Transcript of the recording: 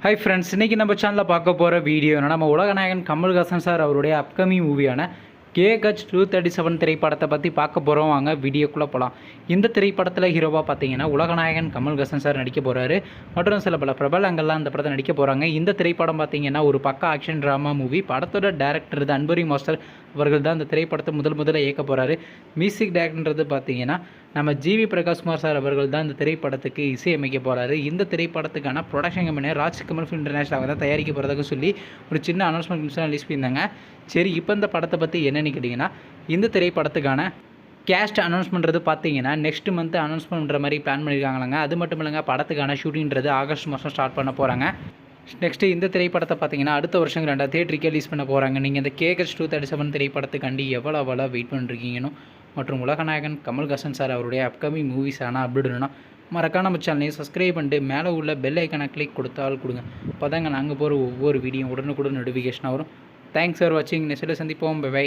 Hi friends, இன்றைக்கி நம்ம சேனலில் பார்க்க போகிற வீடியோ என்னன்னா, நம்ம உலகநாயகன் கமல்ஹாசன் சார் அவருடைய அப்கமிங் மூவியான KH 237 திரைப்படத்தை பற்றி பார்க்க போகிறோம். வாங்க வீடியோக்குள்ளே போகலாம். இந்த திரைப்படத்தில் ஹீரோவாக பார்த்தீங்கன்னா உலகநாயகன் கமல்ஹாசன் சார் நடிக்க போகிறாரு. மற்றும் சில பல பிரபலங்கள்லாம் இந்த படத்தை நடிக்க போகிறாங்க. இந்த திரைப்படம் பார்த்தீங்கன்னா ஒரு பக்கா ஆக்ஷன் ட்ராமா மூவி. படத்தோட டேரக்டர் அன்பரி மாஸ்டர் அவர்கள் தான் இந்த திரைப்படத்தை முதல்ல இயக்க போகிறாரு. மியூசிக் டேரக்டர்ன்றது பார்த்தீங்கன்னா நம்ம ஜிவி பிரகாஷ்குமார் சார் அவர்கள் தான் இந்த திரைப்படத்துக்கு இசையமைக்க போகிறாரு. இந்த திரைப்படத்துக்கான ப்ரொடக்ஷன் கம்பெனியை ராஜ்கமல் ஃபிலிம் இன்டர்நேஷனல் தான் தயாரிக்க போகிறதாக சொல்லி ஒரு சின்ன அனௌன்ஸ்மெண்ட் ரிலீஸ் பண்ணியிருந்தாங்க. சரி, இப்போ இந்த படத்தை பற்றி என்னென்னு கேட்டிங்கன்னா, இந்த திரைப்படத்துக்கான கேஸ்ட் அனௌன்ஸ்மெண்ட்றது பார்த்தீங்கன்னா நெக்ஸ்ட் மந்த் அனௌன்ஸ் பண்ணுற மாதிரி பிளான் பண்ணியிருக்காங்களாங்க. அது மட்டும் இல்லைங்க, படத்துக்கான ஷூட்டிங்கிறது ஆகஸ்ட் மாதம் ஸ்டார்ட் பண்ண போகிறாங்க. நெக்ஸ்ட்டு இந்த திரைப்படத்தை பார்த்தீங்கன்னா அடுத்த வருஷம் 2 தியேட்டருக்கு ரிலீஸ் பண்ண போகிறாங்க. நீங்கள் இந்த KH 237 திரைப்படத்துக்காண்டி எவ்வளோ வெயிட் பண்ணுறீங்கன்னு மற்றும் உலகநாயகன் கமல்ஹாசன் சார் அவருடைய அப்கமிங் மூவிஸ் ஆனால் அப்படின்னா மறக்காம நம்ம சேனலையும் சப்ஸ்கிரைப் பண்ணிட்டு மேலே உள்ள பெல் ஐக்கனை கிளிக் கொடுத்தால் கொடுங்க. அப்போ தாங்க நாங்கள் போகிற ஒவ்வொரு வீடியோ உடனுக்குடன் நோட்டிஃபிகேஷனாக வரும். தேங்க்ஸ் ஃபார் வாட்சிங். நெக்ஸ்ட்டில் சந்திப்போம். பை.